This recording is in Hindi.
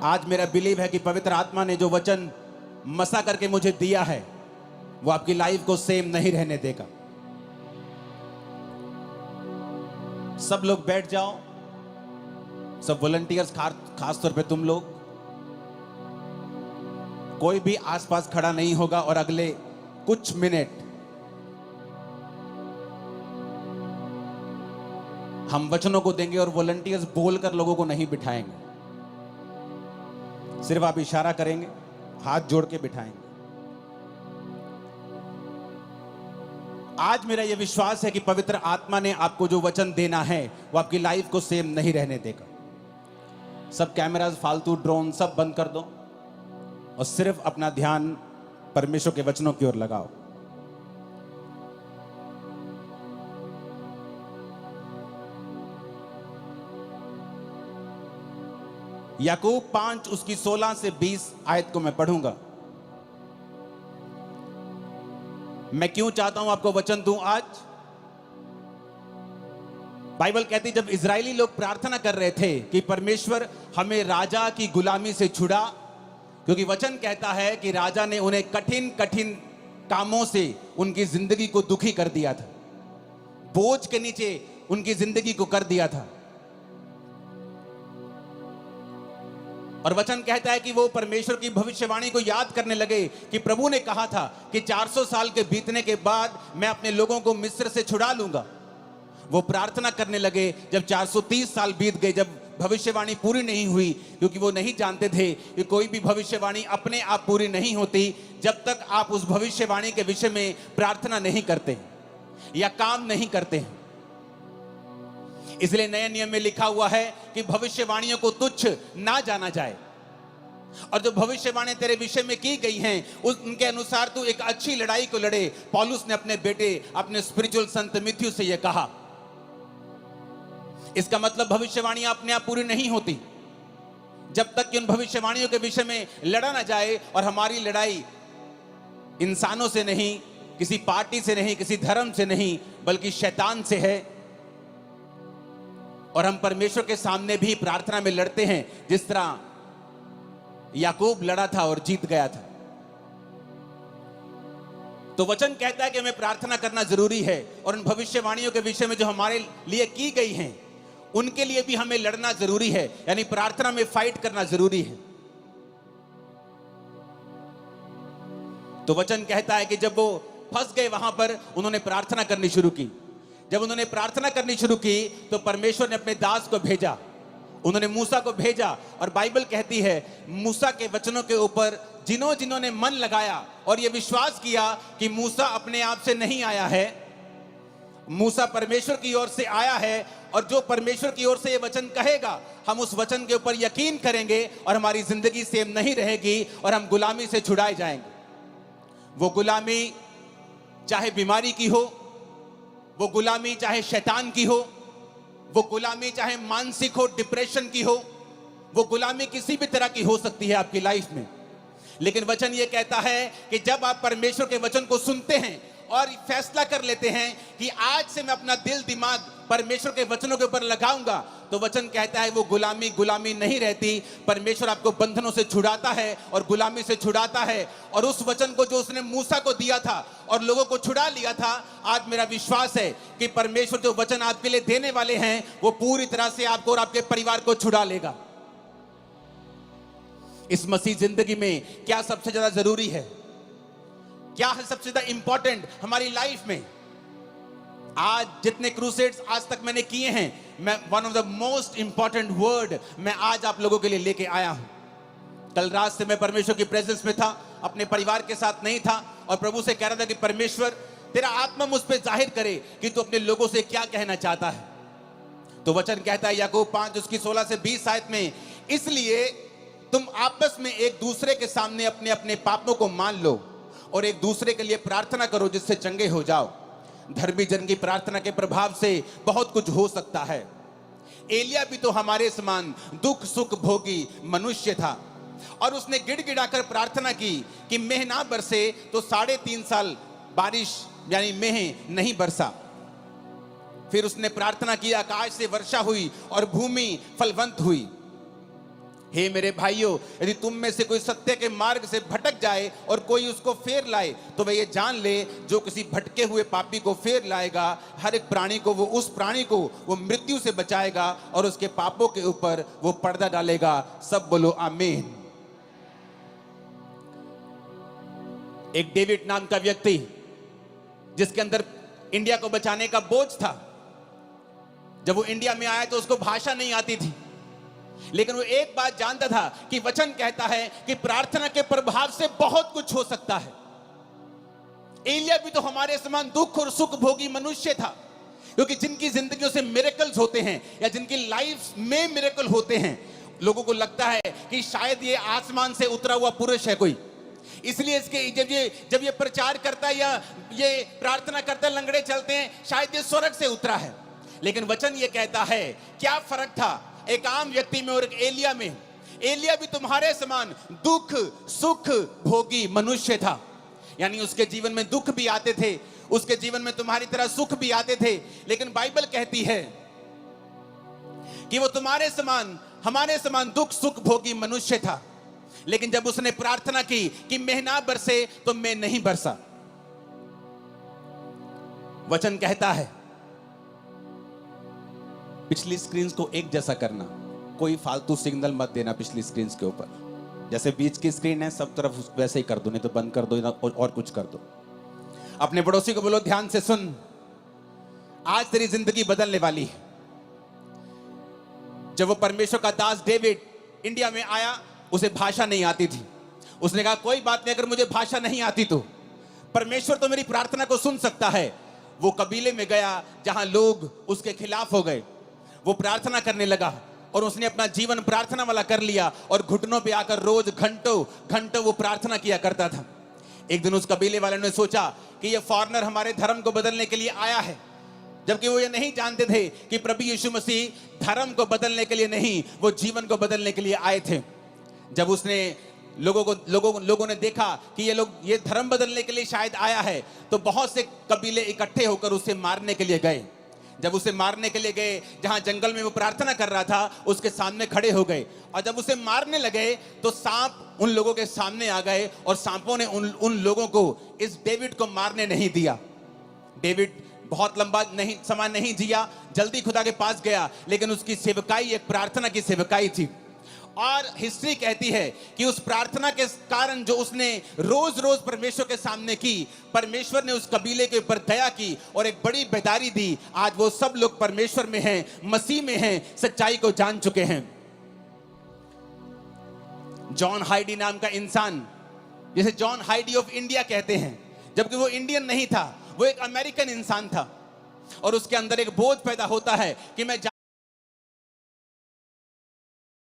आज मेरा बिलीव है कि पवित्र आत्मा ने जो वचन मसा करके मुझे दिया है वो आपकी लाइफ को सेम नहीं रहने देगा। सब लोग बैठ जाओ, सब वॉलंटियर्स, खास तौर पे तुम लोग। कोई भी आसपास खड़ा नहीं होगा और अगले कुछ मिनट हम वचनों को देंगे और वॉलंटियर्स बोलकर लोगों को नहीं बिठाएंगे, सिर्फ आप इशारा करेंगे, हाथ जोड़ के बिठाएंगे। आज मेरा यह विश्वास है कि पवित्र आत्मा ने आपको जो वचन देना है वो आपकी लाइफ को सेम नहीं रहने देगा। सब कैमरास, फालतू ड्रोन सब बंद कर दो और सिर्फ अपना ध्यान परमेश्वर के वचनों की ओर लगाओ। याकूब 5 उसकी 16 से 20 आयत को मैं पढ़ूंगा। मैं क्यों चाहता हूं आपको वचन दूं आज? बाइबल कहती जब इजरायली लोग प्रार्थना कर रहे थे कि परमेश्वर हमें राजा की गुलामी से छुड़ा, क्योंकि वचन कहता है कि राजा ने उन्हें कठिन कठिन कामों से उनकी जिंदगी को दुखी कर दिया था, बोझ के नीचे उनकी जिंदगी को कर दिया था। और वचन कहता है कि वो परमेश्वर की भविष्यवाणी को याद करने लगे कि प्रभु ने कहा था कि 400 साल के बीतने के बाद मैं अपने लोगों को मिस्र से छुड़ा लूंगा। वो प्रार्थना करने लगे। जब 430 साल बीत गए, जब भविष्यवाणी पूरी नहीं हुई, क्योंकि वो नहीं जानते थे कि कोई भी भविष्यवाणी अपने आप पूरी नहीं होती जब तक आप उस भविष्यवाणी के विषय में प्रार्थना नहीं करते या काम नहीं करते। इसलिए नए नियम में लिखा हुआ है कि भविष्यवाणियों को तुच्छ ना जाना जाए, और जो भविष्यवाणी तेरे विषय में की गई हैं उनके अनुसार तू एक अच्छी लड़ाई को लड़े। पौलुस ने अपने बेटे, अपने स्पिरिचुअल संत मिथ्यू से यह कहा। इसका मतलब भविष्यवाणियां अपने आप पूरी नहीं होती जब तक कि उन भविष्यवाणियों के विषय में लड़ा ना जाए। और हमारी लड़ाई इंसानों से नहीं, किसी पार्टी से नहीं, किसी धर्म से नहीं, बल्कि शैतान से है। और हम परमेश्वर के सामने भी प्रार्थना में लड़ते हैं, जिस तरह याकूब लड़ा था और जीत गया था। तो वचन कहता है कि हमें प्रार्थना करना जरूरी है, और उन भविष्यवाणियों के विषय में जो हमारे लिए की गई हैं उनके लिए भी हमें लड़ना जरूरी है, यानी प्रार्थना में फाइट करना जरूरी है। तो वचन कहता है कि जब वो फंस गए वहां पर, उन्होंने प्रार्थना करनी शुरू की। जब उन्होंने प्रार्थना करनी शुरू की तो परमेश्वर ने अपने दास को भेजा, उन्होंने मूसा को भेजा। और बाइबल कहती है मूसा के वचनों के ऊपर जिन्होंने मन लगाया और यह विश्वास किया कि मूसा अपने आप से नहीं आया है, मूसा परमेश्वर की ओर से आया है, और जो परमेश्वर की ओर से यह वचन कहेगा हम उस वचन के ऊपर यकीन करेंगे और हमारी जिंदगी सेम नहीं रहेगी और हम गुलामी से छुड़ाए जाएंगे। वो गुलामी चाहे बीमारी की हो, वो गुलामी चाहे शैतान की हो, वो गुलामी चाहे मानसिक हो, डिप्रेशन की हो, वो गुलामी किसी भी तरह की हो सकती है आपकी लाइफ में। लेकिन वचन ये कहता है कि जब आप परमेश्वर के वचन को सुनते हैं और फैसला कर लेते हैं कि आज से मैं अपना दिल दिमाग परमेश्वर के वचनों के ऊपर लगाऊंगा, तो वचन कहता है वो गुलामी नहीं रहती। परमेश्वर आपको बंधनों से छुड़ाता है और गुलामी से छुड़ाता है। और उस वचन को जो उसने मूसा को दिया था और लोगों को छुड़ा लिया था, आज मेरा विश्वास है कि परमेश्वर जो वचन आपके लिए देने वाले हैं वो पूरी तरह से आपको और आपके परिवार को छुड़ा लेगा। इस मसीह जिंदगी में क्या सबसे ज्यादा जरूरी है, क्या है सबसे ज्यादा इंपॉर्टेंट हमारी लाइफ में? आज जितने क्रूसेड्स आज तक मैंने किए हैं, मैं one of the most important word मैं आज आप लोगों के लिए लेके आया हूं। कल रात से मैं परमेश्वर की प्रेजेंस में था, अपने परिवार के साथ नहीं था, और प्रभु से कह रहा था कि परमेश्वर तेरा आत्मा मुझ पे जाहिर करे कि तू अपने लोगों से क्या कहना चाहता है। तो वचन कहता है याकूब 5 उसकी 16 से 20 आयत में, इसलिए तुम आपस में एक दूसरे के सामने अपने अपने पापों को मान लो और एक दूसरे के लिए प्रार्थना करो जिससे चंगे हो जाओ। धर्मी जन की प्रार्थना के प्रभाव से बहुत कुछ हो सकता है। एलिया भी तो हमारे समान दुख सुख भोगी मनुष्य था, और उसने गिड़गिड़ाकर प्रार्थना की कि मेह ना बरसे, तो 3.5 साल बारिश यानी मेह नहीं बरसा। फिर उसने प्रार्थना की, आकाश से वर्षा हुई और भूमि फलवंत हुई। हे मेरे भाइयों, यदि तुम में से कोई सत्य के मार्ग से भटक जाए और कोई उसको फेर लाए, तो वह ये जान ले, जो किसी भटके हुए पापी को फेर लाएगा, हर एक प्राणी को उस प्राणी को वो मृत्यु से बचाएगा और उसके पापों के ऊपर वो पर्दा डालेगा। सब बोलो आमीन। एक डेविड नाम का व्यक्ति, जिसके अंदर इंडिया को बचाने का बोझ था, जब वो इंडिया में आया तो उसको भाषा नहीं आती थी, लेकिन वो एक बात जानता था कि वचन कहता है कि प्रार्थना के प्रभाव से बहुत कुछ हो सकता है। एलिया भी तो हमारे समान दुख और सुख भोगी मनुष्य था, क्योंकि जिनकी जिंदगियों से मिरेकल्स होते हैं या जिनकी लाइफ में मिरेकल होते हैं, लोगों को लगता है कि शायद ये आसमान से उतरा हुआ पुरुष है कोई, इसलिए इसके जब ये प्रचार करता है या ये प्रार्थना करता है, लंगड़े चलते हैं, शायद ये स्वर्ग से उतरा है। लेकिन वचन ये कहता है, क्या फर्क था एक आम व्यक्ति में और एक एलिया में? एलिया भी तुम्हारे समान दुख सुख भोगी मनुष्य था, यानी उसके जीवन में दुख भी आते थे, उसके जीवन में तुम्हारी तरह सुख भी आते थे, लेकिन बाइबल कहती है कि वो तुम्हारे समान हमारे समान दुख सुख भोगी मनुष्य था। लेकिन जब उसने प्रार्थना की कि मैं ना बरसे, तो मैं नहीं बरसा। वचन कहता है, पिछली स्क्रीन को एक जैसा करना, कोई फालतू सिग्नल मत देना पिछली स्क्रीन के ऊपर। जैसे बीच की स्क्रीन है सब तरफ वैसे ही कर दो, नहीं तो बंद कर दो और कुछ कर दो। अपने पड़ोसी को बोलो, ध्यान से सुन, आज तेरी जिंदगी बदलने वाली है। जब वो परमेश्वर का दास डेविड इंडिया में आया, उसे भाषा नहीं आती थी। उसने कहा, कोई बात नहीं, अगर मुझे भाषा नहीं आती तो परमेश्वर तो मेरी प्रार्थना को सुन सकता है। वो कबीले में गया जहां लोग उसके खिलाफ हो गए, वो प्रार्थना करने लगा और उसने अपना जीवन प्रार्थना वाला कर लिया और घुटनों पे आकर रोज घंटों घंटों वो प्रार्थना किया करता था। एक दिन उस कबीले वाले ने सोचा कि ये फॉरेनर हमारे धर्म को बदलने के लिए आया है, जबकि वो ये नहीं जानते थे कि प्रभु यीशु मसीह धर्म को बदलने के लिए नहीं, वो जीवन को बदलने के लिए आए थे। जब उसने लोगों ने देखा कि ये धर्म बदलने के लिए शायद आया है, तो बहुत से कबीले इकट्ठे होकर उसे मारने के लिए गए। जब उसे मारने के लिए गए, जहां जंगल में वो प्रार्थना कर रहा था, उसके सामने खड़े हो गए, और जब उसे मारने लगे तो सांप उन लोगों के सामने आ गए और सांपों ने उन लोगों को, इस डेविड को मारने नहीं दिया। डेविड बहुत लंबा समय नहीं जिया, जल्दी खुदा के पास गया, लेकिन उसकी सेवकाई एक प्रार्थना की सेवकाई थी। और हिस्ट्री कहती है कि उस प्रार्थना के कारण जो उसने रोज रोज परमेश्वर के सामने की, परमेश्वर ने उस कबीले के ऊपर दया की और एक बड़ी बेदारी दी। आज वो सब लोग परमेश्वर में हैं, मसीह में हैं, सच्चाई को जान चुके हैं। जॉन हाइडी नाम का इंसान, जिसे जॉन हाइडी ऑफ इंडिया कहते हैं, जबकि वो इंडियन नहीं था, वो एक अमेरिकन इंसान था, और उसके अंदर एक बोझ पैदा होता है कि मैं